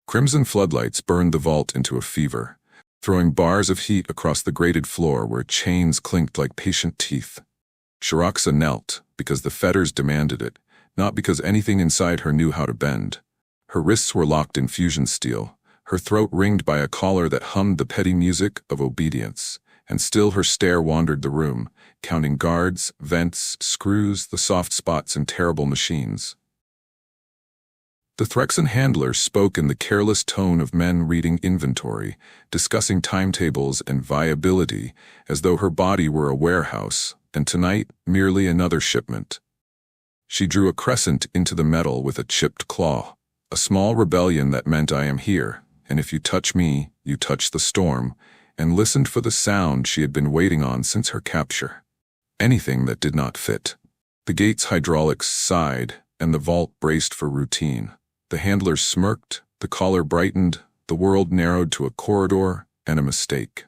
Crimson floodlights burned the vault into a fever, throwing bars of heat across the grated floor where chains clinked like patient teeth. Shiraxa knelt, because the fetters demanded it, not because anything inside her knew how to bend. Her wrists were locked in fusion steel, her throat ringed by a collar that hummed the petty music of obedience, and still her stare wandered the room, counting guards, vents, screws, the soft spots in terrible machines. The Threxan handler spoke in the careless tone of men reading inventory, discussing timetables and viability, as though her body were a warehouse, and tonight merely another shipment. She drew a crescent into the metal with a chipped claw, a small rebellion that meant I am here, and if you touch me, you touch the storm, and listened for the sound she had been waiting on since her capture. Anything that did not fit. The gate's hydraulics sighed, and the vault braced for routine. The handler smirked, the collar brightened, the world narrowed to a corridor and a mistake.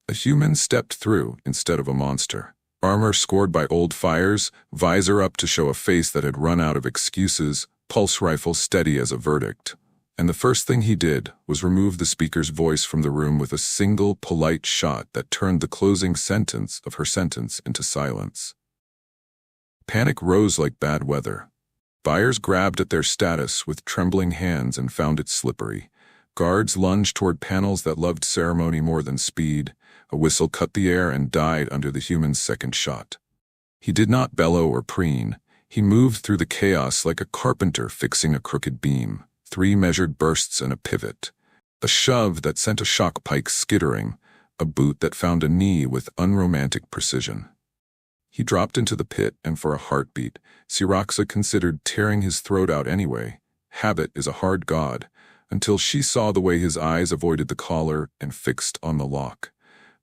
A human stepped through instead of a monster. Armor scored by old fires, visor up to show a face that had run out of excuses, pulse rifle steady as a verdict. And the first thing he did was remove the speaker's voice from the room with a single, polite shot that turned the closing sentence of her sentence into silence. Panic rose like bad weather. Buyers grabbed at their status with trembling hands and found it slippery. Guards lunged toward panels that loved ceremony more than speed. A whistle cut the air and died under the human's second shot. He did not bellow or preen. He moved through the chaos like a carpenter fixing a crooked beam. 3 measured bursts and a pivot. A shove that sent a shock pike skittering. A boot that found a knee with unromantic precision. He dropped into the pit, and for a heartbeat, Shiraxa considered tearing his throat out anyway. Habit is a hard god, until she saw the way his eyes avoided the collar and fixed on the lock.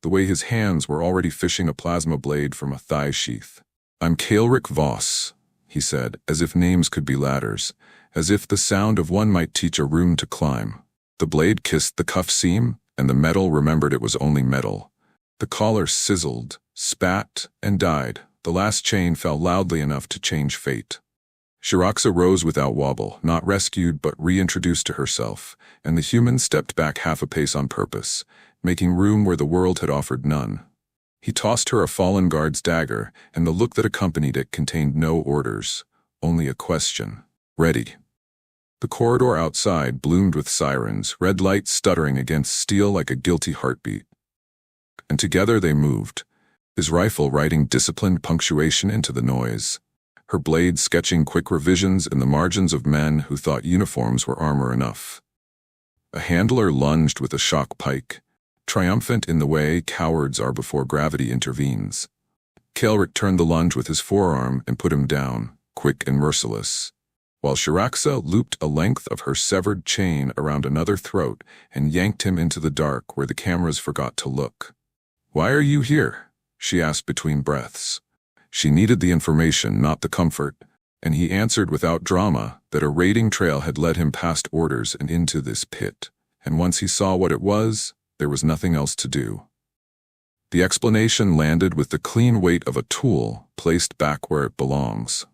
The way his hands were already fishing a plasma blade from a thigh sheath. "I'm Kaelric Voss," he said, as if names could be ladders, as if the sound of one might teach a room to climb. The blade kissed the cuff seam, and the metal remembered it was only metal. The collar sizzled, spat, and died. The last chain fell loudly enough to change fate. Shiraxa rose without wobble, not rescued but reintroduced to herself, and the human stepped back half a pace on purpose, making room where the world had offered none. He tossed her a fallen guard's dagger, and the look that accompanied it contained no orders, only a question. "Ready." The corridor outside bloomed with sirens, red lights stuttering against steel like a guilty heartbeat. And together they moved, his rifle writing disciplined punctuation into the noise, her blade sketching quick revisions in the margins of men who thought uniforms were armor enough. A handler lunged with a shock pike, triumphant in the way cowards are before gravity intervenes. Kaelric turned the lunge with his forearm and put him down, quick and merciless, while Shiraxa looped a length of her severed chain around another throat and yanked him into the dark where the cameras forgot to look. "Why are you here?" she asked between breaths. She needed the information, not the comfort, and he answered without drama that a raiding trail had led him past orders and into this pit, and once he saw what it was, there was nothing else to do. The explanation landed with the clean weight of a tool placed back where it belongs.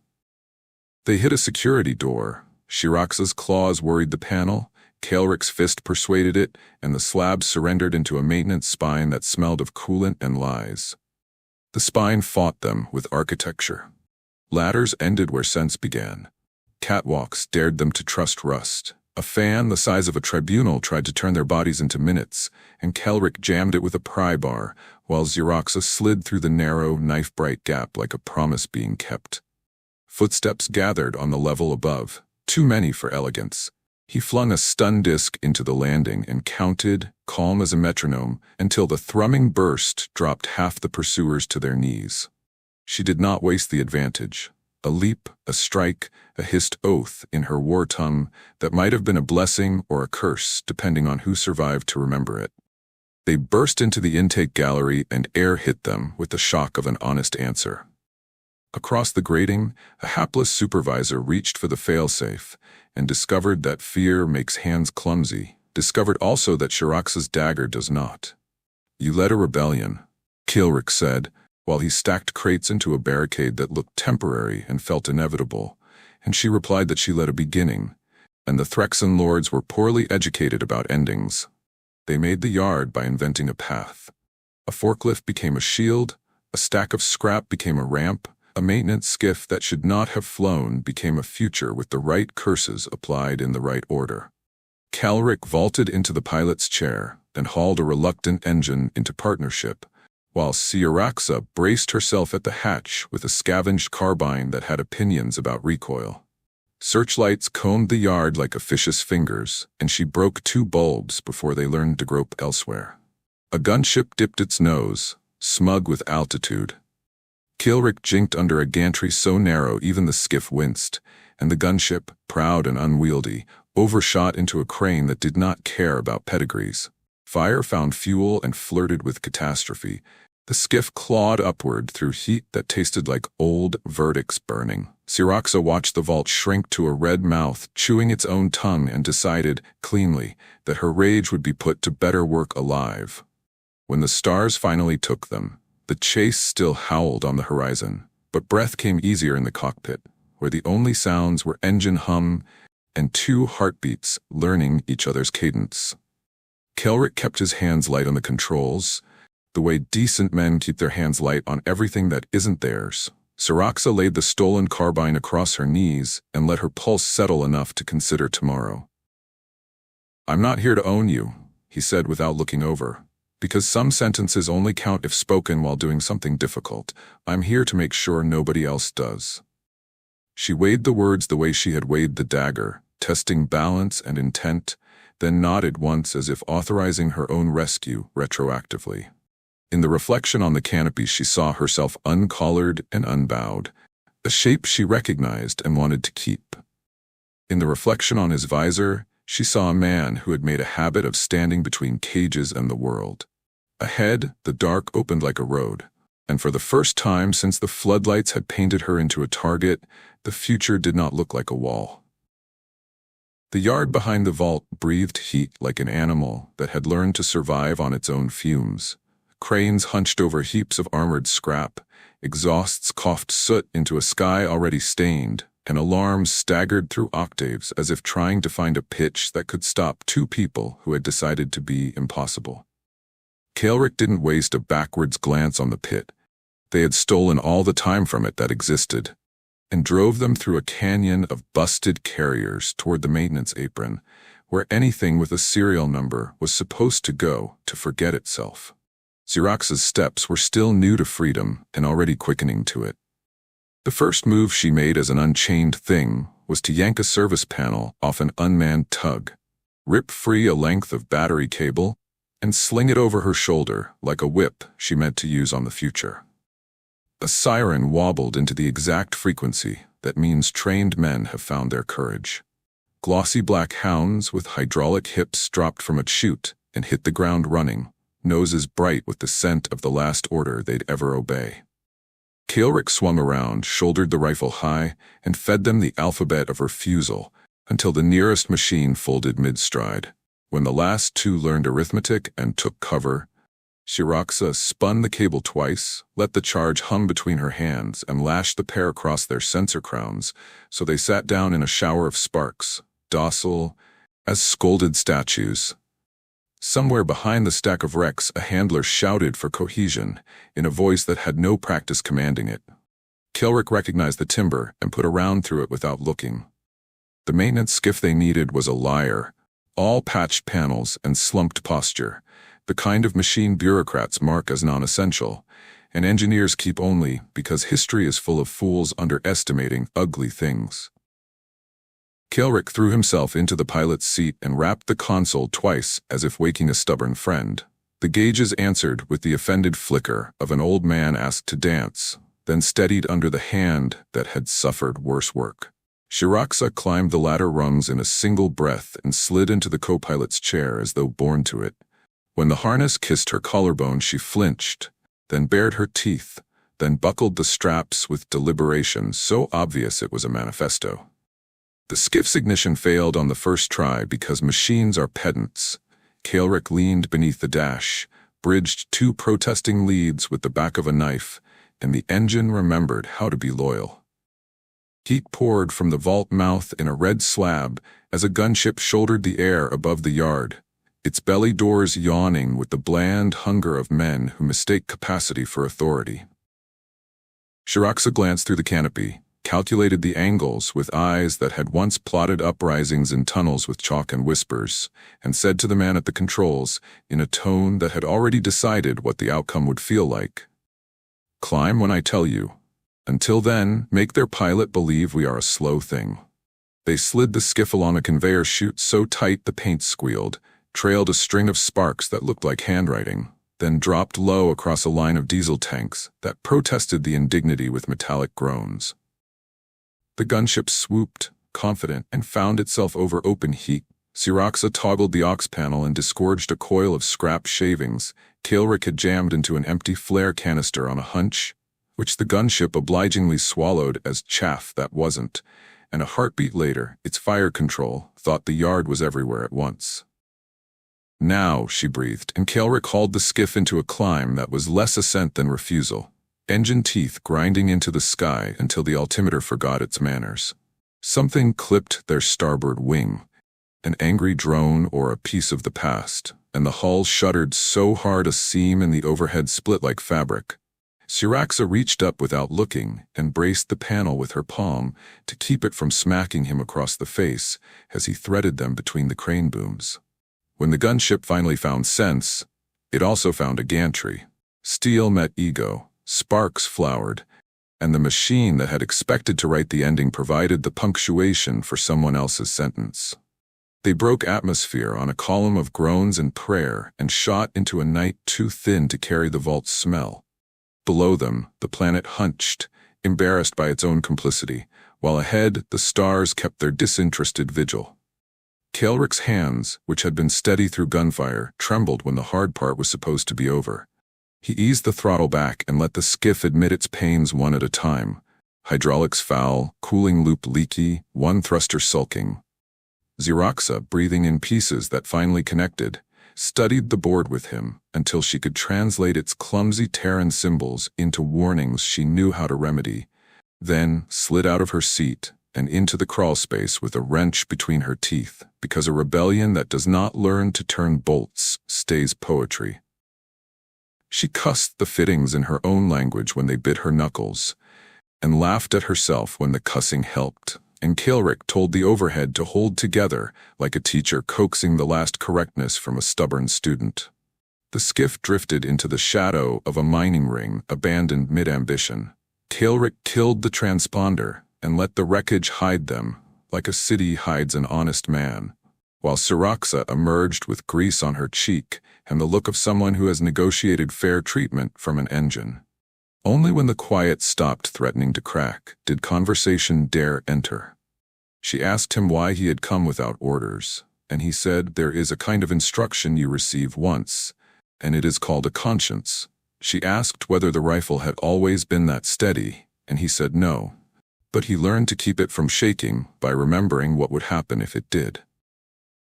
They hit a security door. Shiraxa's claws worried the panel, Kaelric's fist persuaded it, and the slab surrendered into a maintenance spine that smelled of coolant and lies. The spine fought them with architecture. Ladders ended where sense began. Catwalks dared them to trust rust. A fan the size of a tribunal tried to turn their bodies into minutes, and Kaelric jammed it with a pry bar, while Shiraxa slid through the narrow, knife-bright gap like a promise being kept. Footsteps gathered on the level above, too many for elegance. He flung a stun disc into the landing and counted, calm as a metronome, until the thrumming burst dropped half the pursuers to their knees. She did not waste the advantage. A leap, a strike, a hissed oath in her war tongue that might have been a blessing or a curse, depending on who survived to remember it. They burst into the intake gallery and air hit them with the shock of an honest answer. Across the grating, a hapless supervisor reached for the failsafe and discovered that fear makes hands clumsy, discovered also that Shiraxa's dagger does not. "You led a rebellion," Kaelric said, while he stacked crates into a barricade that looked temporary and felt inevitable, and she replied that she led a beginning, and the Threxan lords were poorly educated about endings. They made the yard by inventing a path. A forklift became a shield, a stack of scrap became a ramp, a maintenance skiff that should not have flown became a future with the right curses applied in the right order. Calric vaulted into the pilot's chair and hauled a reluctant engine into partnership, while Syraxa braced herself at the hatch with a scavenged carbine that had opinions about recoil. Searchlights combed the yard like officious fingers, and she broke 2 bulbs before they learned to grope elsewhere. A gunship dipped its nose, smug with altitude. Kilric jinked under a gantry so narrow even the skiff winced, and the gunship, proud and unwieldy, overshot into a crane that did not care about pedigrees. Fire found fuel and flirted with catastrophe. The skiff clawed upward through heat that tasted like old verdicts burning. Syraxa watched the vault shrink to a red mouth, chewing its own tongue, and decided, cleanly, that her rage would be put to better work alive. When the stars finally took them, the chase still howled on the horizon, but breath came easier in the cockpit, where the only sounds were engine hum and 2 heartbeats learning each other's cadence. Kelric kept his hands light on the controls, the way decent men keep their hands light on everything that isn't theirs. Syraxa laid the stolen carbine across her knees and let her pulse settle enough to consider tomorrow. "I'm not here to own you," he said without looking over, "because some sentences only count if spoken while doing something difficult. I'm here to make sure nobody else does." She weighed the words the way she had weighed the dagger, testing balance and intent, then nodded once as if authorizing her own rescue retroactively. In the reflection on the canopy she saw herself uncollared and unbowed, a shape she recognized and wanted to keep. In the reflection on his visor, she saw a man who had made a habit of standing between cages and the world. Ahead, the dark opened like a road, and for the first time since the floodlights had painted her into a target, the future did not look like a wall. The yard behind the vault breathed heat like an animal that had learned to survive on its own fumes. Cranes hunched over heaps of armored scrap, exhausts coughed soot into a sky already stained, and alarms staggered through octaves as if trying to find a pitch that could stop 2 people who had decided to be impossible. Calric didn't waste a backwards glance on the pit. They had stolen all the time from it that existed, and drove them through a canyon of busted carriers toward the maintenance apron, where anything with a serial number was supposed to go to forget itself. Syraxa's steps were still new to freedom and already quickening to it. The first move she made as an unchained thing was to yank a service panel off an unmanned tug, rip free a length of battery cable, and sling it over her shoulder like a whip she meant to use on the future. A siren wobbled into the exact frequency that means trained men have found their courage. Glossy black hounds with hydraulic hips dropped from a chute and hit the ground running, noses bright with the scent of the last order they'd ever obey. Calric swung around, shouldered the rifle high, and fed them the alphabet of refusal until the nearest machine folded mid-stride. When the last 2 learned arithmetic and took cover, Syraxa spun the cable twice, let the charge hum between her hands, and lashed the pair across their sensor crowns so they sat down in a shower of sparks, docile as scolded statues. Somewhere behind the stack of wrecks, a handler shouted for cohesion in a voice that had no practice commanding it. Kilric recognized the timber and put a round through it without looking. The maintenance skiff they needed was a liar, all patched panels and slumped posture, the kind of machine bureaucrats mark as non-essential, and engineers keep only because history is full of fools underestimating ugly things. Kilric threw himself into the pilot's seat and rapped the console twice as if waking a stubborn friend. The gauges answered with the offended flicker of an old man asked to dance, then steadied under the hand that had suffered worse work. Syraxa climbed the ladder rungs in a single breath and slid into the co-pilot's chair as though born to it. When the harness kissed her collarbone, she flinched, then bared her teeth, then buckled the straps with deliberation so obvious it was a manifesto. The skiff's ignition failed on the first try because machines are pedants. Calric leaned beneath the dash, bridged 2 protesting leads with the back of a knife, and the engine remembered how to be loyal. Heat poured from the vault mouth in a red slab as a gunship shouldered the air above the yard, its belly doors yawning with the bland hunger of men who mistake capacity for authority. Shiraxa glanced through the canopy, calculated the angles with eyes that had once plotted uprisings in tunnels with chalk and whispers, and said to the man at the controls, in a tone that had already decided what the outcome would feel like, "Climb when I tell you. Until then, make their pilot believe we are a slow thing." They slid the skiff along a conveyor chute so tight the paint squealed, trailed a string of sparks that looked like handwriting, then dropped low across a line of diesel tanks that protested the indignity with metallic groans. The gunship swooped, confident, and found itself over open heat. Shiraxa toggled the aux panel and disgorged a coil of scrap shavings Kael'ric had jammed into an empty flare canister on a hunch, which the gunship obligingly swallowed as chaff that wasn't, and a heartbeat later, its fire control thought the yard was everywhere at once. "Now," she breathed, and Kael'ric hauled the skiff into a climb that was less assent than refusal, engine teeth grinding into the sky until the altimeter forgot its manners. Something clipped their starboard wing, an angry drone or a piece of the past, and the hull shuddered so hard a seam in the overhead split like fabric. Shiraxa reached up without looking and braced the panel with her palm to keep it from smacking him across the face as he threaded them between the crane booms. When the gunship finally found sense, it also found a gantry. Steel met ego, sparks flowered, and the machine that had expected to write the ending provided the punctuation for someone else's sentence. They broke atmosphere on a column of groans and prayer and shot into a night too thin to carry the vault's smell. Below them, the planet hunched, embarrassed by its own complicity, while ahead, the stars kept their disinterested vigil. Kael'ric's hands, which had been steady through gunfire, trembled when the hard part was supposed to be over. He eased the throttle back and let the skiff admit its pains one at a time. Hydraulics foul, cooling loop leaky, one thruster sulking. Shiraxa, breathing in pieces that finally connected, studied the board with him until she could translate its clumsy Terran symbols into warnings she knew how to remedy, then slid out of her seat and into the crawl space with a wrench between her teeth, because a rebellion that does not learn to turn bolts stays poetry. She cussed the fittings in her own language when they bit her knuckles, and laughed at herself when the cussing helped, and Kael'ric told the overhead to hold together like a teacher coaxing the last correctness from a stubborn student. The skiff drifted into the shadow of a mining ring abandoned mid-ambition. Kael'ric killed the transponder and let the wreckage hide them, like a city hides an honest man, while Shiraxa emerged with grease on her cheek and the look of someone who has negotiated fair treatment from an engine. Only when the quiet stopped threatening to crack did conversation dare enter. She asked him why he had come without orders, and he said there is a kind of instruction you receive once, and it is called a conscience. She asked whether the rifle had always been that steady, and he said no, but he learned to keep it from shaking by remembering what would happen if it did.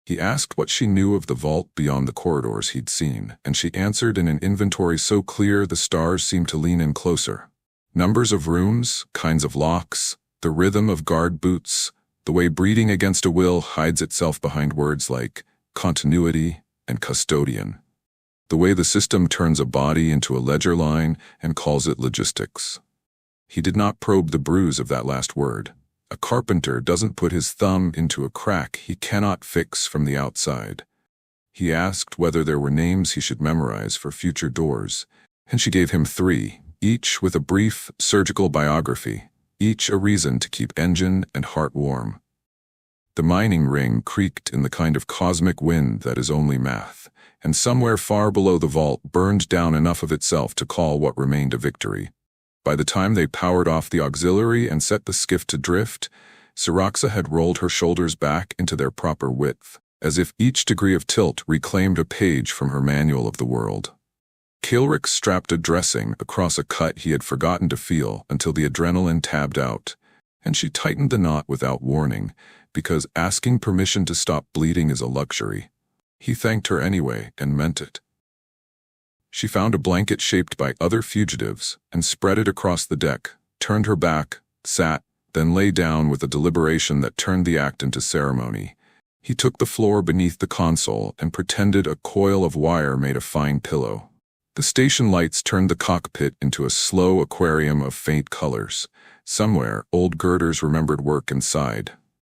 He asked what she knew of the vault beyond the corridors he'd seen, and she answered in an inventory so clear the stars seemed to lean in closer. Numbers of rooms, kinds of locks, the rhythm of guard boots, the way breeding against a will hides itself behind words like continuity and custodian. The way the system turns a body into a ledger line and calls it logistics. He did not probe the bruise of that last word. A carpenter doesn't put his thumb into a crack he cannot fix from the outside. He asked whether there were names he should memorize for future doors, and she gave him 3, each with a brief, surgical biography, each a reason to keep engine and heart warm. The mining ring creaked in the kind of cosmic wind that is only math, and somewhere far below the vault burned down enough of itself to call what remained a victory. By the time they powered off the auxiliary and set the skiff to drift, Shiraxa had rolled her shoulders back into their proper width, as if each degree of tilt reclaimed a page from her manual of the world. Kael'ric strapped a dressing across a cut he had forgotten to feel until the adrenaline tabbed out, and she tightened the knot without warning, because asking permission to stop bleeding is a luxury. He thanked her anyway and meant it. She found a blanket shaped by other fugitives and spread it across the deck, turned her back, sat, then lay down with a deliberation that turned the act into ceremony. He took the floor beneath the console and pretended a coil of wire made a fine pillow. The station lights turned the cockpit into a slow aquarium of faint colors. Somewhere, old girders remembered work and sighed.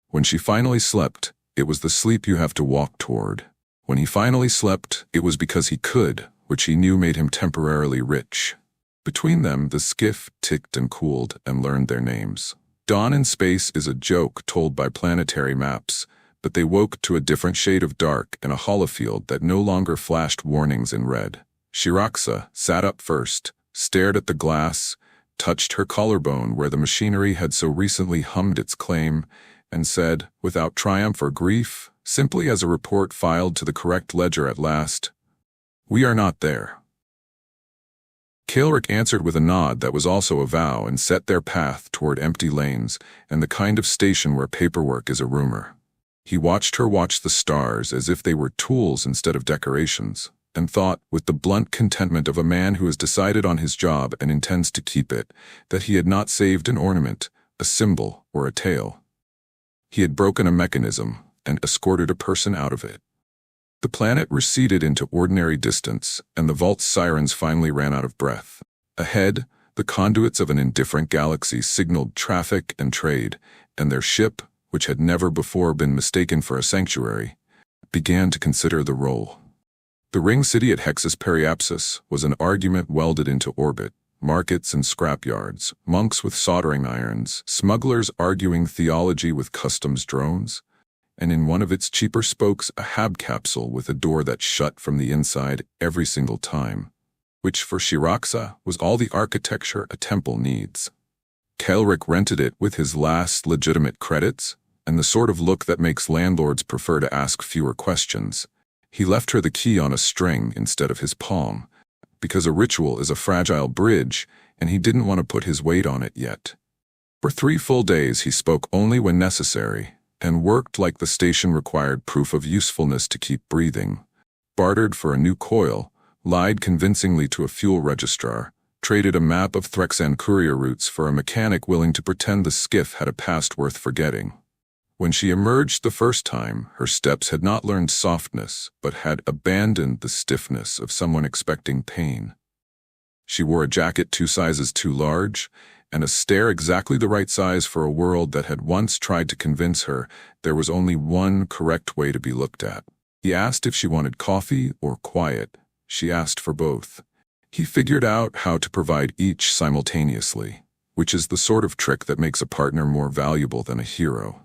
When she finally slept, it was the sleep you have to walk toward. When he finally slept, it was because he could, which he knew made him temporarily rich. Between them, the skiff ticked and cooled and learned their names. Dawn in space is a joke told by planetary maps, but they woke to a different shade of dark in a holofield that no longer flashed warnings in red. Shiraxa sat up first, stared at the glass, touched her collarbone where the machinery had so recently hummed its claim, and said, without triumph or grief, simply as a report filed to the correct ledger at last, "We are not there." Kael'ric answered with a nod that was also a vow and set their path toward empty lanes and the kind of station where paperwork is a rumor. He watched her watch the stars as if they were tools instead of decorations, and thought, with the blunt contentment of a man who has decided on his job and intends to keep it, that he had not saved an ornament, a symbol, or a tale. He had broken a mechanism and escorted a person out of it. The planet receded into ordinary distance, and the vault's sirens finally ran out of breath. Ahead, the conduits of an indifferent galaxy signaled traffic and trade, and their ship, which had never before been mistaken for a sanctuary, began to consider the role. The ring city at Hexus Periapsis was an argument welded into orbit. Markets and scrapyards, monks with soldering irons, smugglers arguing theology with customs drones, and in one of its cheaper spokes a hab capsule with a door that shut from the inside every single time, which for Shiraxa was all the architecture a temple needs. Kael'ric rented it with his last legitimate credits, and the sort of look that makes landlords prefer to ask fewer questions. He left her the key on a string instead of his palm, because a ritual is a fragile bridge, and he didn't want to put his weight on it yet. For 3 full days he spoke only when necessary, and worked like the station required proof of usefulness to keep breathing, bartered for a new coil, lied convincingly to a fuel registrar, traded a map of Threxan courier routes for a mechanic willing to pretend the skiff had a past worth forgetting. When she emerged the first time, her steps had not learned softness, but had abandoned the stiffness of someone expecting pain. She wore a jacket 2 sizes too large, and a stare exactly the right size for a world that had once tried to convince her there was only one correct way to be looked at. He asked if she wanted coffee or quiet. She asked for both. He figured out how to provide each simultaneously, which is the sort of trick that makes a partner more valuable than a hero.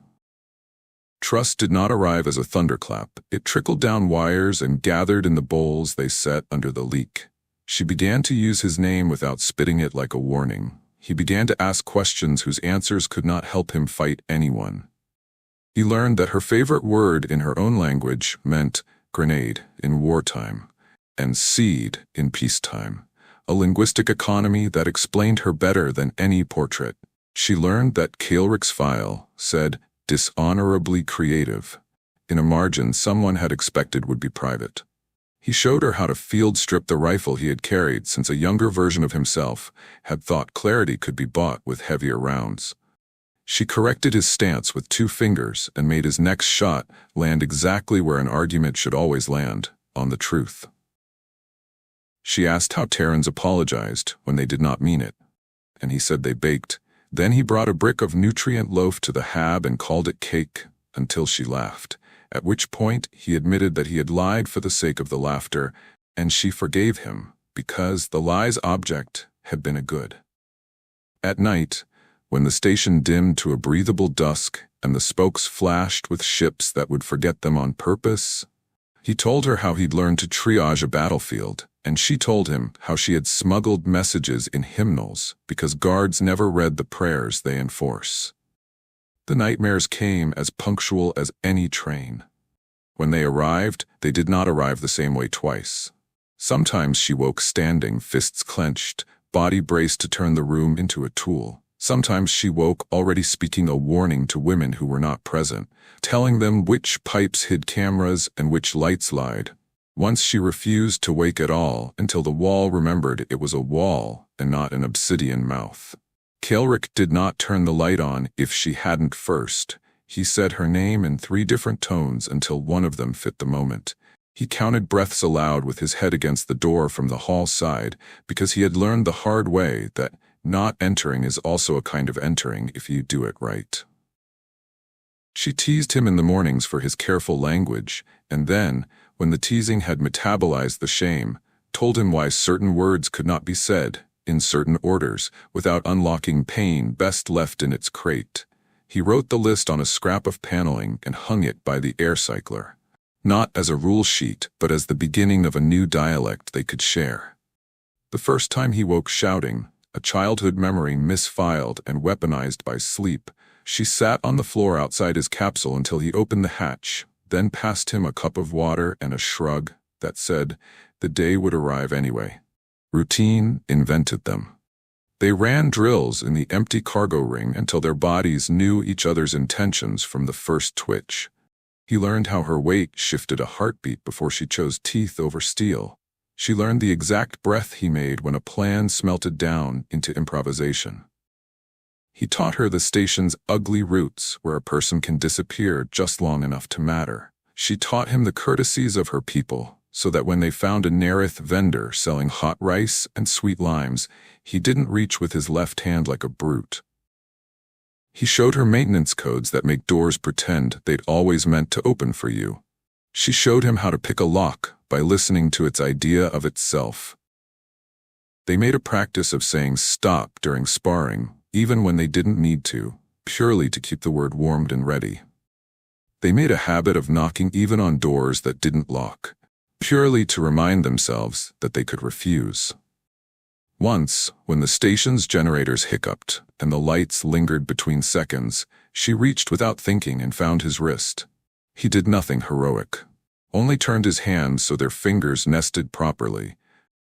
Trust did not arrive as a thunderclap. It trickled down wires and gathered in the bowls they set under the leak. She began to use his name without spitting it like a warning. He began to ask questions whose answers could not help him fight anyone. He learned that her favorite word in her own language meant grenade in wartime and seed in peacetime, a linguistic economy that explained her better than any portrait. She learned that Kael'ric's file said dishonorably creative, in a margin someone had expected would be private. He showed her how to field strip the rifle he had carried since a younger version of himself had thought clarity could be bought with heavier rounds. She corrected his stance with 2 fingers and made his next shot land exactly where an argument should always land, on the truth. She asked how Terrans apologized when they did not mean it, and he said they baked. Then he brought a brick of nutrient loaf to the hab and called it cake, until she laughed, at which point he admitted that he had lied for the sake of the laughter, and she forgave him, because the lie's object had been a good. At night, when the station dimmed to a breathable dusk and the spokes flashed with ships that would forget them on purpose, he told her how he'd learned to triage a battlefield, and she told him how she had smuggled messages in hymnals because guards never read the prayers they enforce. The nightmares came as punctual as any train. When they arrived, they did not arrive the same way twice. Sometimes she woke standing, fists clenched, body braced to turn the room into a tool. Sometimes she woke already speaking a warning to women who were not present, telling them which pipes hid cameras and which lights lied. Once she refused to wake at all until the wall remembered it was a wall and not an obsidian mouth. Kaelric did not turn the light on if she hadn't first. He said her name in 3 different tones until one of them fit the moment. He counted breaths aloud with his head against the door from the hall side, because he had learned the hard way that not entering is also a kind of entering if you do it right. She teased him in the mornings for his careful language, and then, when the teasing had metabolized the shame, told him why certain words could not be said, in certain orders, without unlocking pain best left in its crate. He wrote the list on a scrap of paneling and hung it by the air cycler. Not as a rule sheet, but as the beginning of a new dialect they could share. The first time he woke shouting, a childhood memory misfiled and weaponized by sleep, she sat on the floor outside his capsule until he opened the hatch, then passed him a cup of water and a shrug that said the day would arrive anyway. Routine invented them. They ran drills in the empty cargo ring until their bodies knew each other's intentions from the first twitch. He learned how her weight shifted a heartbeat before she chose teeth over steel. She learned the exact breath he made when a plan smelted down into improvisation. He taught her the station's ugly roots where a person can disappear just long enough to matter. She taught him the courtesies of her people, so that when they found a Nerith vendor selling hot rice and sweet limes, he didn't reach with his left hand like a brute. He showed her maintenance codes that make doors pretend they'd always meant to open for you. She showed him how to pick a lock by listening to its idea of itself. They made a practice of saying stop during sparring, even when they didn't need to, purely to keep the word warmed and ready. They made a habit of knocking even on doors that didn't lock, purely to remind themselves that they could refuse. Once, when the station's generators hiccuped and the lights lingered between seconds, she reached without thinking and found his wrist. He did nothing heroic, only turned his hands so their fingers nested properly,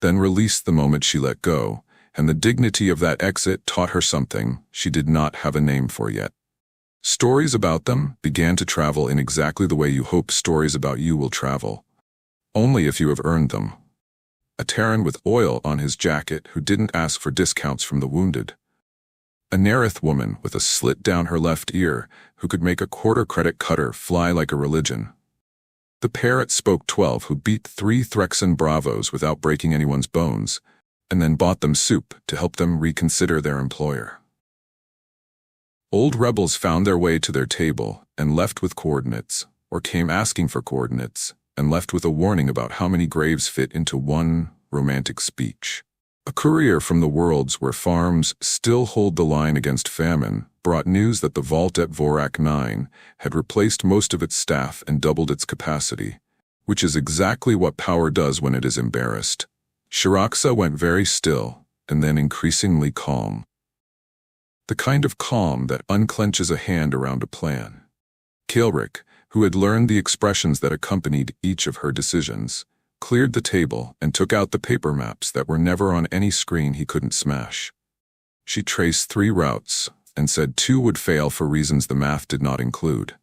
then released the moment she let go, and the dignity of that exit taught her something she did not have a name for yet. Stories about them began to travel in exactly the way you hope stories about you will travel, only if you have earned them. A Terran with oil on his jacket who didn't ask for discounts from the wounded. A Nerith woman with a slit down her left ear who could make a quarter-credit cutter fly like a religion. The pair at Spoke 12 who beat 3 Threxan Bravos without breaking anyone's bones, and then bought them soup to help them reconsider their employer. Old rebels found their way to their table and left with coordinates, or came asking for coordinates, and left with a warning about how many graves fit into one romantic speech. A courier from the worlds where farms still hold the line against famine brought news that the vault at Vorak 9 had replaced most of its staff and doubled its capacity, which is exactly what power does when it is embarrassed. Shiraxa went very still, and then increasingly calm. The kind of calm that unclenches a hand around a plan. Kaelric, who had learned the expressions that accompanied each of her decisions, cleared the table and took out the paper maps that were never on any screen he couldn't smash. She traced 3 routes and said 2 would fail for reasons the math did not include.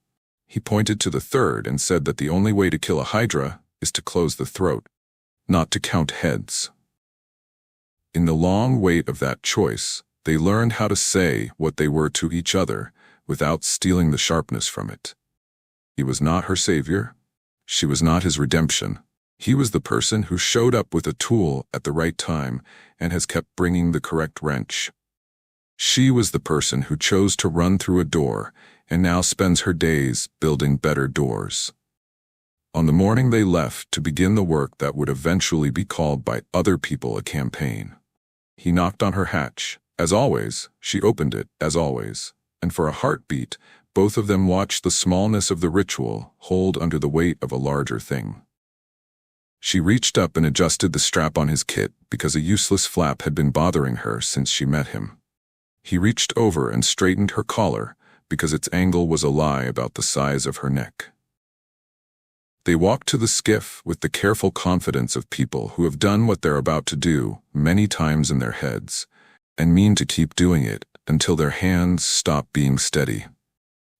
He pointed to the 3rd and said that the only way to kill a hydra is to close the throat, not to count heads. In the long wait of that choice, they learned how to say what they were to each other without stealing the sharpness from it. He was not her savior. She was not his redemption. He was the person who showed up with a tool at the right time and has kept bringing the correct wrench. She was the person who chose to run through a door and now spends her days building better doors. On the morning they left to begin the work that would eventually be called by other people a campaign, he knocked on her hatch. As always, she opened it, as always, and for a heartbeat, both of them watched the smallness of the ritual hold under the weight of a larger thing. She reached up and adjusted the strap on his kit because a useless flap had been bothering her since she met him. He reached over and straightened her collar because its angle was a lie about the size of her neck. They walked to the skiff with the careful confidence of people who have done what they're about to do many times in their heads, and mean to keep doing it until their hands stop being steady.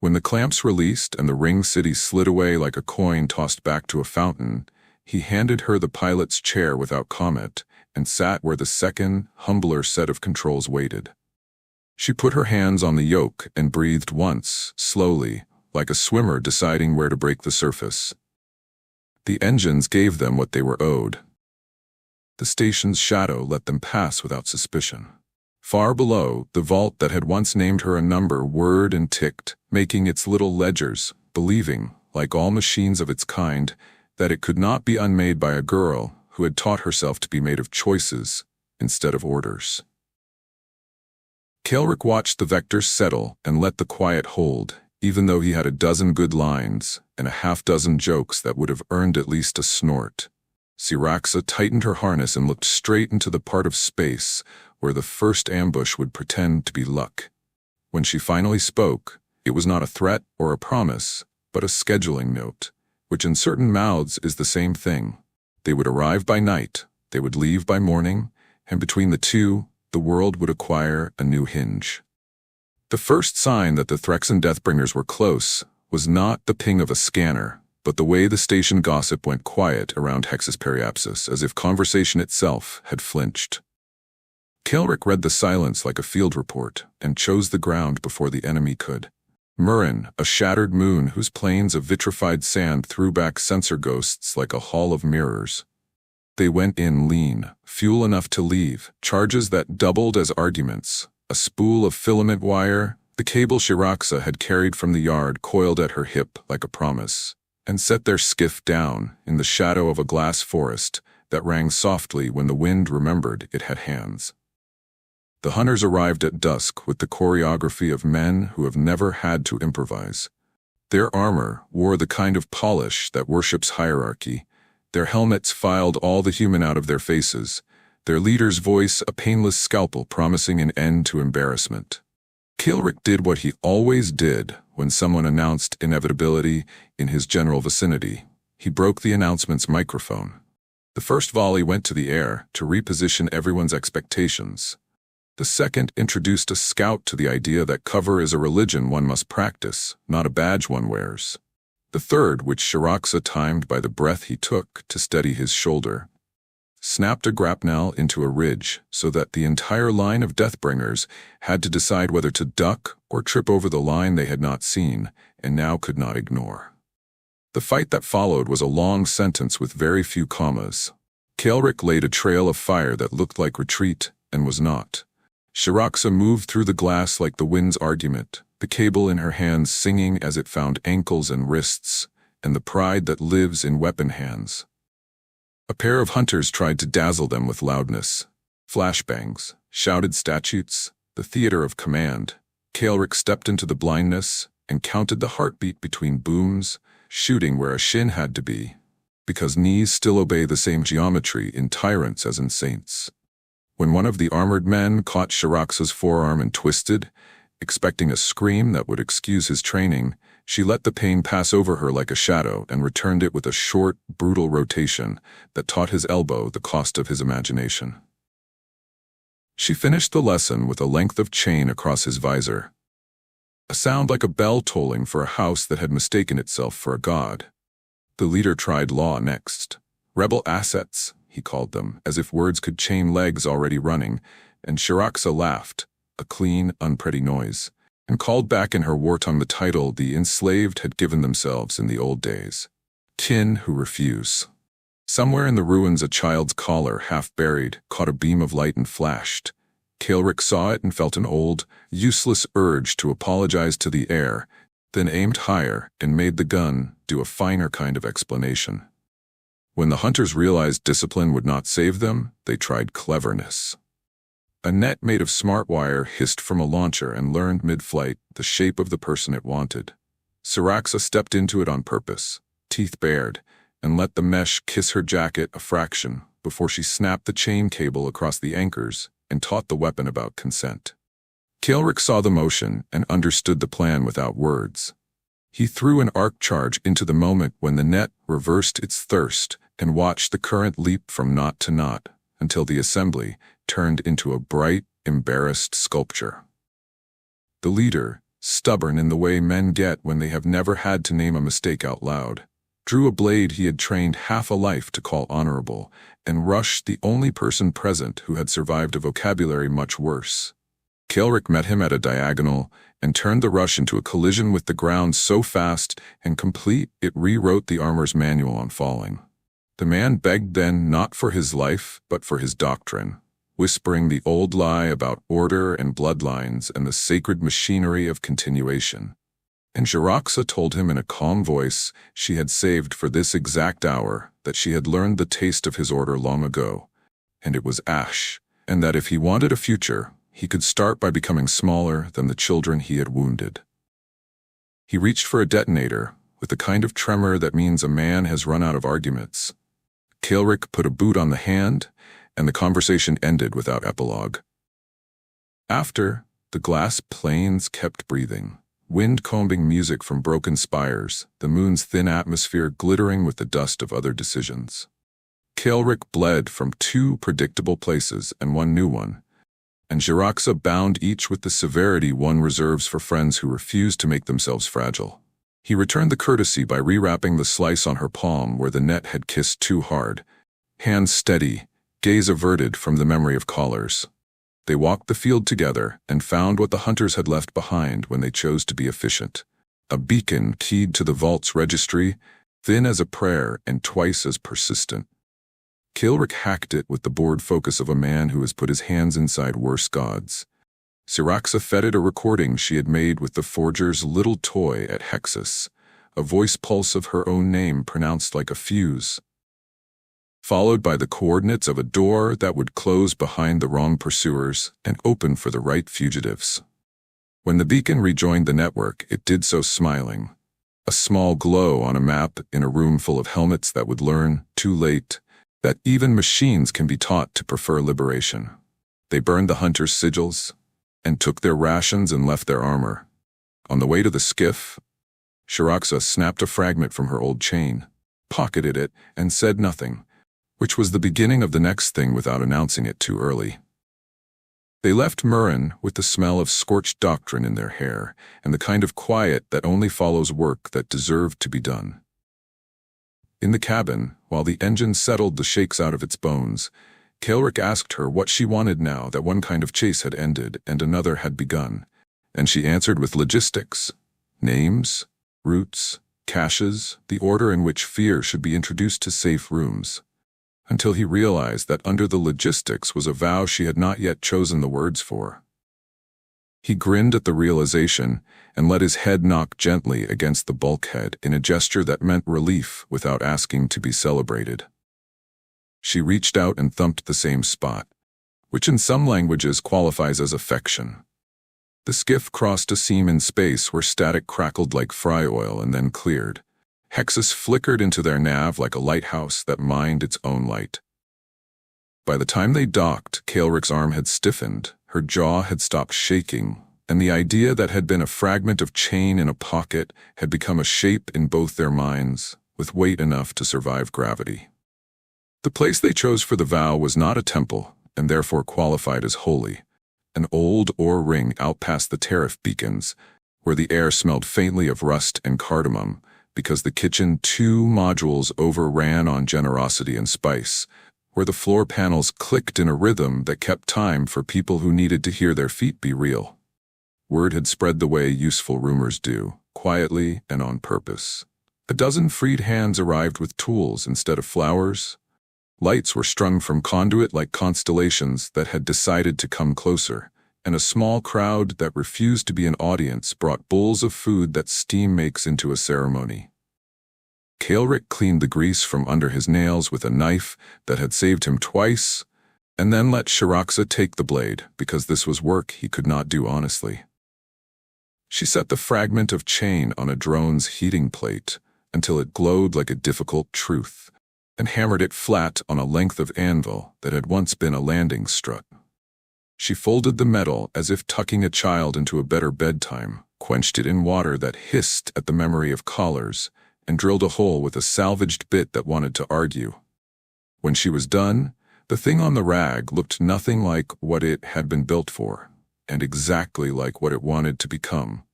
When the clamps released and the ring city slid away like a coin tossed back to a fountain, he handed her the pilot's chair without comment and sat where the second, humbler set of controls waited. She put her hands on the yoke and breathed once, slowly, like a swimmer deciding where to break the surface. The engines gave them what they were owed. The station's shadow let them pass without suspicion. Far below, the vault that had once named her a number whirred and ticked, making its little ledgers, believing, like all machines of its kind, that it could not be unmade by a girl who had taught herself to be made of choices instead of orders. Kelrick watched the vectors settle and let the quiet hold, even though he had a dozen good lines and a half-dozen jokes that would have earned at least a snort. Syraxa tightened her harness and looked straight into the part of space where the first ambush would pretend to be luck. When she finally spoke, it was not a threat or a promise, but a scheduling note, which in certain mouths is the same thing. They would arrive by night, they would leave by morning, and between the two, the world would acquire a new hinge. The first sign that the Threxan Deathbringers were close was not the ping of a scanner, but the way the station gossip went quiet around Hexus Periapsis, as if conversation itself had flinched. Kelrick read the silence like a field report and chose the ground before the enemy could. Murren, a shattered moon whose plains of vitrified sand threw back sensor ghosts like a hall of mirrors. They went in lean, fuel enough to leave, charges that doubled as arguments, a spool of filament wire, the cable Syraxa had carried from the yard coiled at her hip like a promise, and set their skiff down in the shadow of a glass forest that rang softly when the wind remembered it had hands. The hunters arrived at dusk with the choreography of men who have never had to improvise. Their armor wore the kind of polish that worships hierarchy. Their helmets filed all the human out of their faces, their leader's voice a painless scalpel promising an end to embarrassment. Kelrick did what he always did when someone announced inevitability in his general vicinity. He broke the announcement's microphone. The first volley went to the air to reposition everyone's expectations. The second introduced a scout to the idea that cover is a religion one must practice, not a badge one wears. The third, which Syraxa timed by the breath he took to steady his shoulder, snapped a grapnel into a ridge so that the entire line of Deathbringers had to decide whether to duck or trip over the line they had not seen and now could not ignore. The fight that followed was a long sentence with very few commas. Kelrick laid a trail of fire that looked like retreat and was not. Syraxa moved through the glass like the wind's argument, the cable in her hands singing as it found ankles and wrists, and the pride that lives in weapon hands. A pair of hunters tried to dazzle them with loudness. Flashbangs, shouted statutes, the theater of command. Kelrick stepped into the blindness and counted the heartbeat between booms, shooting where a shin had to be, because knees still obey the same geometry in tyrants as in saints. When one of the armored men caught Syraxa's forearm and twisted, expecting a scream that would excuse his training, she let the pain pass over her like a shadow and returned it with a short, brutal rotation that taught his elbow the cost of his imagination. She finished the lesson with a length of chain across his visor, a sound like a bell tolling for a house that had mistaken itself for a god. The leader tried law next. Rebel assets, he called them, as if words could chain legs already running, and Syraxa laughed, a clean, unpretty noise, and called back in her war tongue the title the enslaved had given themselves in the old days. Kin who refuse. Somewhere in the ruins a child's collar, half buried, caught a beam of light and flashed. Kelrick saw it and felt an old, useless urge to apologize to the air, then aimed higher and made the gun do a finer kind of explanation. When the hunters realized discipline would not save them, they tried cleverness. A net made of smart wire hissed from a launcher and learned mid-flight the shape of the person it wanted. Syraxa stepped into it on purpose, teeth bared, and let the mesh kiss her jacket a fraction before she snapped the chain cable across the anchors and taught the weapon about consent. Kelrick saw the motion and understood the plan without words. He threw an arc charge into the moment when the net reversed its thirst and watched the current leap from knot to knot until the assembly turned into a bright, embarrassed sculpture. The leader, stubborn in the way men get when they have never had to name a mistake out loud, drew a blade he had trained half a life to call honorable, and rushed the only person present who had survived a vocabulary much worse. Kaelric met him at a diagonal and turned the rush into a collision with the ground so fast and complete it rewrote the armor's manual on falling. The man begged then not for his life, but for his doctrine, whispering the old lie about order and bloodlines and the sacred machinery of continuation. And Jaraxa told him in a calm voice she had saved for this exact hour, that she had learned the taste of his order long ago, and it was ash, and that if he wanted a future, he could start by becoming smaller than the children he had wounded. He reached for a detonator, with the kind of tremor that means a man has run out of arguments. Kaelric put a boot on the hand, and the conversation ended without epilogue. After, the glass plains kept breathing, wind-combing music from broken spires, the moon's thin atmosphere glittering with the dust of other decisions. Kaelric bled from two predictable places and one new one, and Jaraxa bound each with the severity one reserves for friends who refuse to make themselves fragile. He returned the courtesy by rewrapping the slice on her palm where the net had kissed too hard, hands steady, gaze averted from the memory of collars. They walked the field together and found what the hunters had left behind when they chose to be efficient. A beacon keyed to the vault's registry, thin as a prayer and twice as persistent. Kaelric hacked it with the bored focus of a man who has put his hands inside worse gods. Jaraxa fed it a recording she had made with the forger's little toy at Hexus, a voice pulse of her own name pronounced like a fuse, followed by the coordinates of a door that would close behind the wrong pursuers and open for the right fugitives. When the beacon rejoined the network, it did so smiling, a small glow on a map in a room full of helmets that would learn, too late, that even machines can be taught to prefer liberation. They burned the hunters' sigils, and took their rations and left their armor. On the way to the skiff, Jaraxa snapped a fragment from her old chain, pocketed it, and said nothing, which was the beginning of the next thing without announcing it too early. They left Murren with the smell of scorched doctrine in their hair and the kind of quiet that only follows work that deserved to be done. In the cabin, while the engine settled the shakes out of its bones, Kaelric asked her what she wanted now that one kind of chase had ended and another had begun, and she answered with logistics, names, routes, caches, the order in which fear should be introduced to safe rooms, until he realized that under the logistics was a vow she had not yet chosen the words for. He grinned at the realization and let his head knock gently against the bulkhead in a gesture that meant relief without asking to be celebrated. She reached out and thumped the same spot, which in some languages qualifies as affection. The skiff crossed a seam in space where static crackled like fry oil and then cleared. Hexus flickered into their nav like a lighthouse that mined its own light. By the time they docked, Kaelric's arm had stiffened, her jaw had stopped shaking, and the idea that had been a fragment of chain in a pocket had become a shape in both their minds, with weight enough to survive gravity. The place they chose for the vow was not a temple, and therefore qualified as holy, an old ore ring out past the tariff beacons, where the air smelled faintly of rust and cardamom, because the kitchen 2 modules overran on generosity and spice, where the floor panels clicked in a rhythm that kept time for people who needed to hear their feet be real. Word had spread the way useful rumors do, quietly and on purpose. A dozen freed hands arrived with tools instead of flowers. Lights were strung from conduit like constellations that had decided to come closer, and a small crowd that refused to be an audience brought bowls of food that steam makes into a ceremony. Kaelric cleaned the grease from under his nails with a knife that had saved him twice, and then let Jaraxa take the blade because this was work he could not do honestly. She set the fragment of chain on a drone's heating plate until it glowed like a difficult truth, and hammered it flat on a length of anvil that had once been a landing strut. She folded the metal as if tucking a child into a better bedtime, quenched it in water that hissed at the memory of collars, and drilled a hole with a salvaged bit that wanted to argue. When she was done, the thing on the rag looked nothing like what it had been built for, and exactly like what it wanted to become.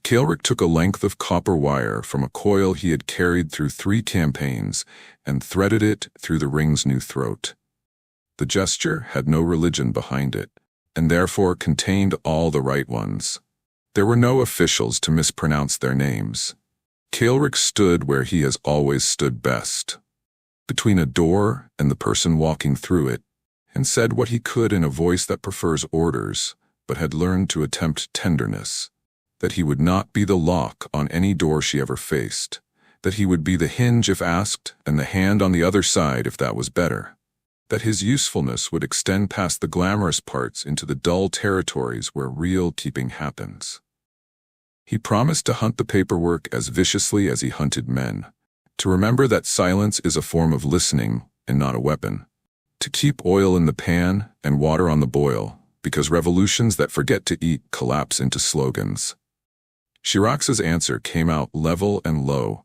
Kaelric took a length of copper wire from a coil he had carried through 3 campaigns and threaded it through the ring's new throat. The gesture had no religion behind it, and therefore contained all the right ones. There were no officials to mispronounce their names. Kaelric stood where he has always stood best, between a door and the person walking through it, and said what he could in a voice that prefers orders, but had learned to attempt tenderness, that he would not be the lock on any door she ever faced, that he would be the hinge if asked and the hand on the other side if that was better, that his usefulness would extend past the glamorous parts into the dull territories where real keeping happens. He promised to hunt the paperwork as viciously as he hunted men, to remember that silence is a form of listening and not a weapon, to keep oil in the pan and water on the boil, because revolutions that forget to eat collapse into slogans. Shiraxa's answer came out level and low,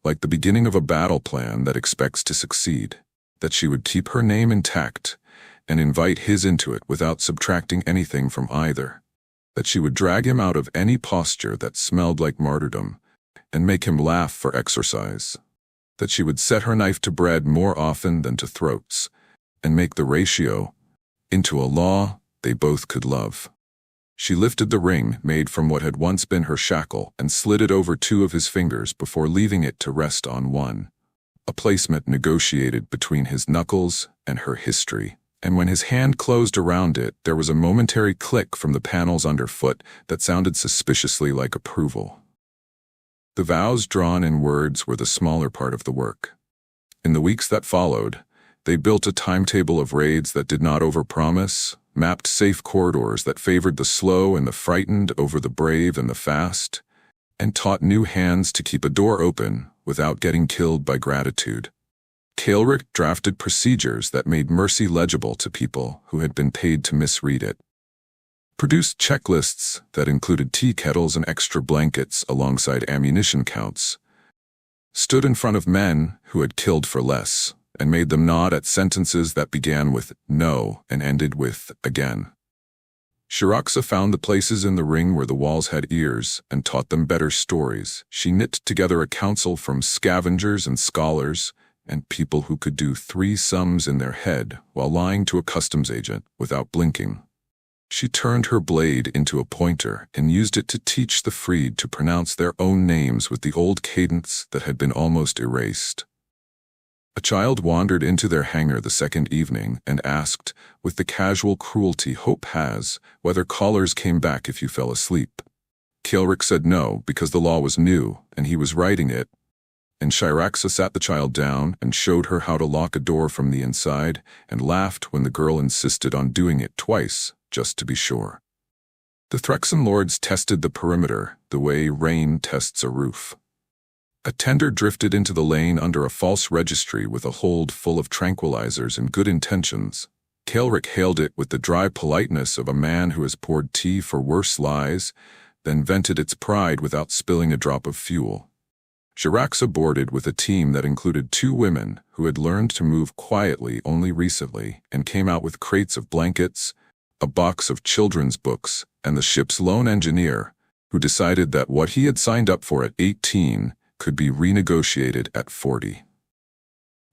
like the beginning of a battle plan that expects to succeed, that she would keep her name intact and invite his into it without subtracting anything from either, that she would drag him out of any posture that smelled like martyrdom and make him laugh for exercise, that she would set her knife to bread more often than to throats, and make the ratio into a law they both could love. She lifted the ring made from what had once been her shackle and slid it over two of his fingers before leaving it to rest on one, a placement negotiated between his knuckles and her history. And when his hand closed around it, there was a momentary click from the panels underfoot that sounded suspiciously like approval. The vows drawn in words were the smaller part of the work. In the weeks that followed, they built a timetable of raids that did not overpromise, mapped safe corridors that favored the slow and the frightened over the brave and the fast, and taught new hands to keep a door open without getting killed by gratitude. Kaelric drafted procedures that made mercy legible to people who had been paid to misread it, produced checklists that included tea kettles and extra blankets alongside ammunition counts, stood in front of men who had killed for less, and made them nod at sentences that began with no and ended with again. Shiraxa found the places in the ring where the walls had ears and taught them better stories. She knit together a council from scavengers and scholars and people who could do 3 sums in their head while lying to a customs agent without blinking. She turned her blade into a pointer and used it to teach the freed to pronounce their own names with the old cadence that had been almost erased. A child wandered into their hangar the second evening and asked, with the casual cruelty hope has, whether callers came back if you fell asleep. Kaelric said no, because the law was new and he was writing it, and Shiraxa sat the child down and showed her how to lock a door from the inside and laughed when the girl insisted on doing it twice, just to be sure. The Threxan lords tested the perimeter the way rain tests a roof. A tender drifted into the lane under a false registry with a hold full of tranquilizers and good intentions. Kaelric hailed it with the dry politeness of a man who has poured tea for worse lies, then vented its pride without spilling a drop of fuel. Shiraxa boarded with a team that included 2 women who had learned to move quietly only recently and came out with crates of blankets, a box of children's books, and the ship's lone engineer, who decided that what he had signed up for at 18 could be renegotiated at 40.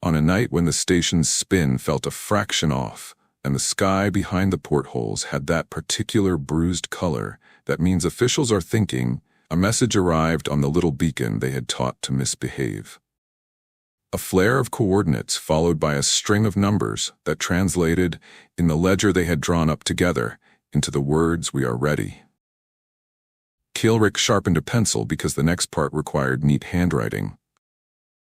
On a night when the station's spin felt a fraction off, and the sky behind the portholes had that particular bruised color that means officials are thinking, a message arrived on the little beacon they had taught to misbehave. A flare of coordinates followed by a string of numbers that translated, in the ledger they had drawn up together, into the words "We are ready." Kaelric sharpened a pencil because the next part required neat handwriting.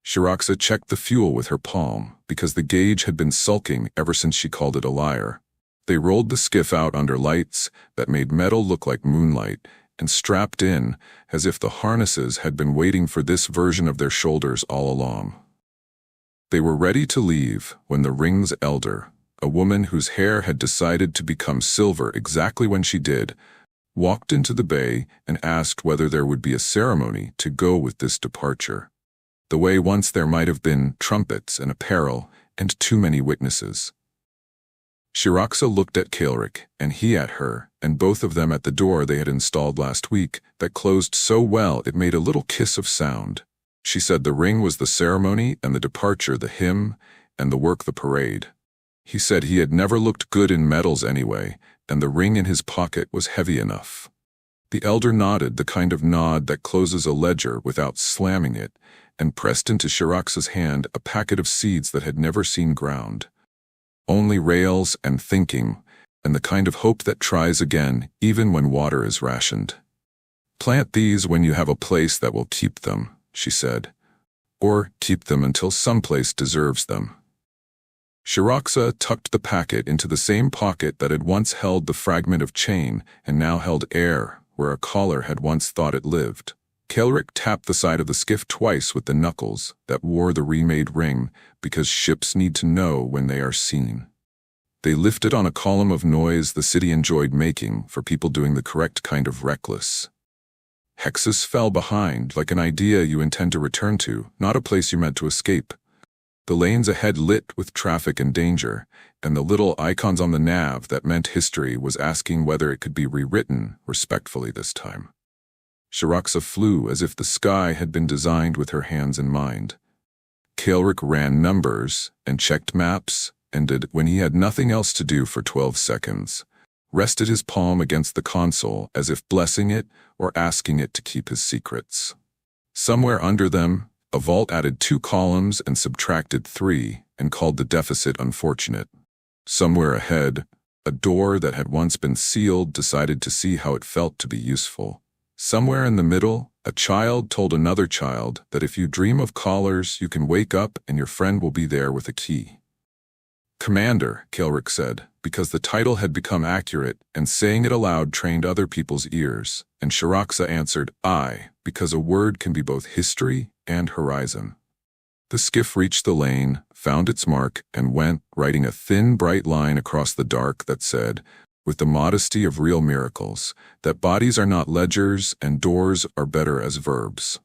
Shiraxa checked the fuel with her palm because the gauge had been sulking ever since she called it a liar. They rolled the skiff out under lights that made metal look like moonlight and strapped in as if the harnesses had been waiting for this version of their shoulders all along. They were ready to leave when the ring's elder, a woman whose hair had decided to become silver exactly when she did, walked into the bay and asked whether there would be a ceremony to go with this departure, the way once there might have been trumpets and apparel and too many witnesses. Shiraxa looked at Kaelric, and he at her, and both of them at the door they had installed last week that closed so well it made a little kiss of sound. She said the ring was the ceremony and the departure the hymn and the work the parade. He said he had never looked good in metals anyway, and the ring in his pocket was heavy enough. The elder nodded, the kind of nod that closes a ledger without slamming it, and pressed into Shiraxa's hand a packet of seeds that had never seen ground. Only rails and thinking, and the kind of hope that tries again even when water is rationed. Plant these when you have a place that will keep them, she said. Or keep them until someplace deserves them. Shiraxa tucked the packet into the same pocket that had once held the fragment of chain and now held air where a caller had once thought it lived. Kelric tapped the side of the skiff twice with the knuckles that wore the remade ring because ships need to know when they are seen. They lifted on a column of noise the city enjoyed making for people doing the correct kind of reckless. Hexus fell behind like an idea you intend to return to, not a place you meant to escape. The lanes ahead lit with traffic and danger, and the little icons on the nav that meant history was asking whether it could be rewritten respectfully this time. Shiraxa flew as if the sky had been designed with her hands in mind. Kelric ran numbers and checked maps, ended when he had nothing else to do for 12 seconds, rested his palm against the console as if blessing it or asking it to keep his secrets. Somewhere under them, a vault added 2 columns and subtracted 3 and called the deficit unfortunate. Somewhere ahead, a door that had once been sealed decided to see how it felt to be useful. Somewhere in the middle, a child told another child that if you dream of callers, you can wake up and your friend will be there with a key. Commander, Kelric said, because the title had become accurate, and saying it aloud trained other people's ears, and Shiraxa answered, I, because a word can be both history and horizon. The skiff reached the lane, found its mark, and went, writing a thin, bright line across the dark that said, with the modesty of real miracles, that bodies are not ledgers and doors are better as verbs.